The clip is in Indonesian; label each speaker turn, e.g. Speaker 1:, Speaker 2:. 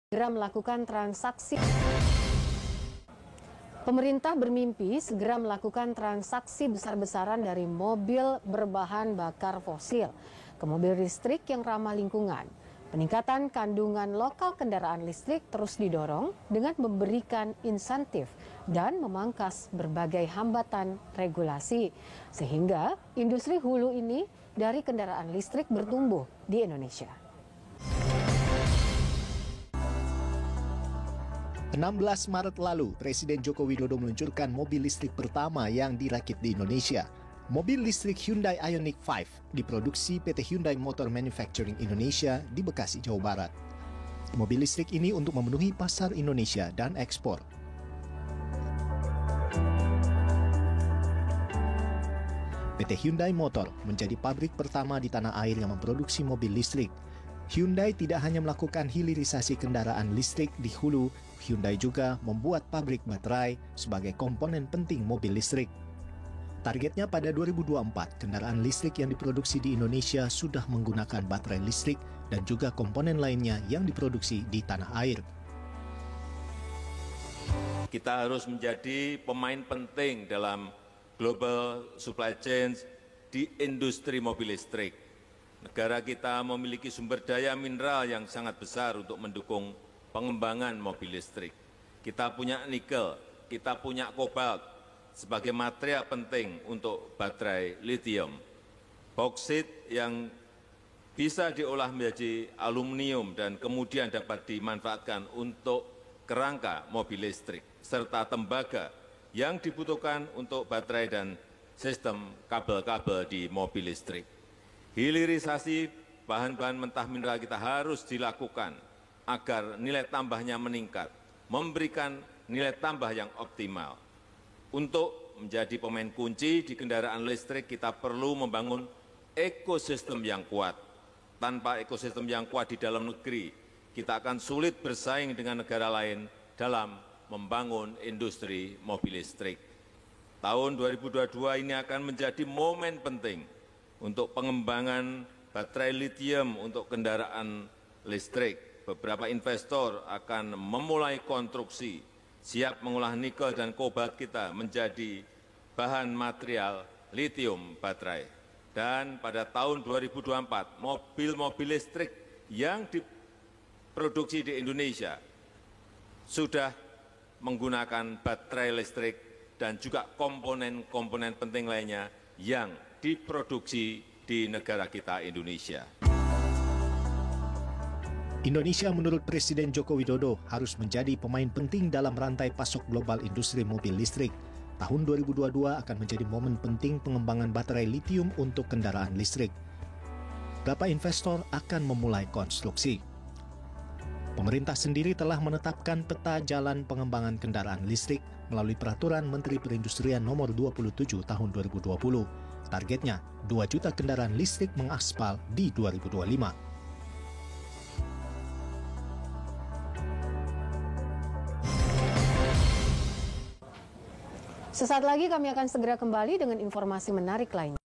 Speaker 1: segera melakukan transaksi. Pemerintah bermimpi segera melakukan transaksi besar-besaran dari mobil berbahan bakar fosil ke mobil listrik yang ramah lingkungan. Peningkatan kandungan lokal kendaraan listrik terus didorong dengan memberikan insentif dan memangkas berbagai hambatan regulasi, sehingga industri hulu ini dari kendaraan listrik bertumbuh di Indonesia.
Speaker 2: 16 Maret lalu, Presiden Joko Widodo meluncurkan mobil listrik pertama yang dirakit di Indonesia. Mobil listrik Hyundai Ioniq 5 diproduksi PT Hyundai Motor Manufacturing Indonesia di Bekasi, Jawa Barat. Mobil listrik ini untuk memenuhi pasar Indonesia dan ekspor. PT Hyundai Motor menjadi pabrik pertama di tanah air yang memproduksi mobil listrik. Hyundai tidak hanya melakukan hilirisasi kendaraan listrik di hulu, Hyundai juga membuat pabrik baterai sebagai komponen penting mobil listrik. Targetnya pada 2024, kendaraan listrik yang diproduksi di Indonesia sudah menggunakan baterai listrik dan juga komponen lainnya yang diproduksi di tanah air.
Speaker 3: Kita harus menjadi pemain penting dalam global supply chain di industri mobil listrik. Negara kita memiliki sumber daya mineral yang sangat besar untuk mendukung pengembangan mobil listrik. Kita punya nikel, kita punya kobalt sebagai material penting untuk baterai lithium. Bauksit yang bisa diolah menjadi aluminium dan kemudian dapat dimanfaatkan untuk kerangka mobil listrik, serta tembaga yang dibutuhkan untuk baterai dan sistem kabel-kabel di mobil listrik. Hilirisasi bahan-bahan mentah mineral kita harus dilakukan agar nilai tambahnya meningkat, memberikan nilai tambah yang optimal. Untuk menjadi pemain kunci di kendaraan listrik, kita perlu membangun ekosistem yang kuat. Tanpa ekosistem yang kuat di dalam negeri, kita akan sulit bersaing dengan negara lain dalam membangun industri mobil listrik. Tahun 2022 ini akan menjadi momen penting untuk pengembangan baterai lithium untuk kendaraan listrik. Beberapa investor akan memulai konstruksi, siap mengolah nikel dan kobalt kita menjadi bahan material lithium baterai. Dan pada tahun 2024, mobil-mobil listrik yang diproduksi di Indonesia sudah menggunakan baterai listrik dan juga komponen-komponen penting lainnya yang diproduksi di negara kita Indonesia.
Speaker 2: Indonesia menurut Presiden Joko Widodo harus menjadi pemain penting dalam rantai pasok global industri mobil listrik. Tahun 2022 akan menjadi momen penting pengembangan baterai lithium untuk kendaraan listrik. Beberapa investor akan memulai konstruksi. Pemerintah sendiri telah menetapkan peta jalan pengembangan kendaraan listrik melalui Peraturan Menteri Perindustrian Nomor 27 Tahun 2020. Targetnya 2 juta kendaraan listrik mengaspal di 2025.
Speaker 1: Sesaat lagi kami akan segera kembali dengan informasi menarik lainnya.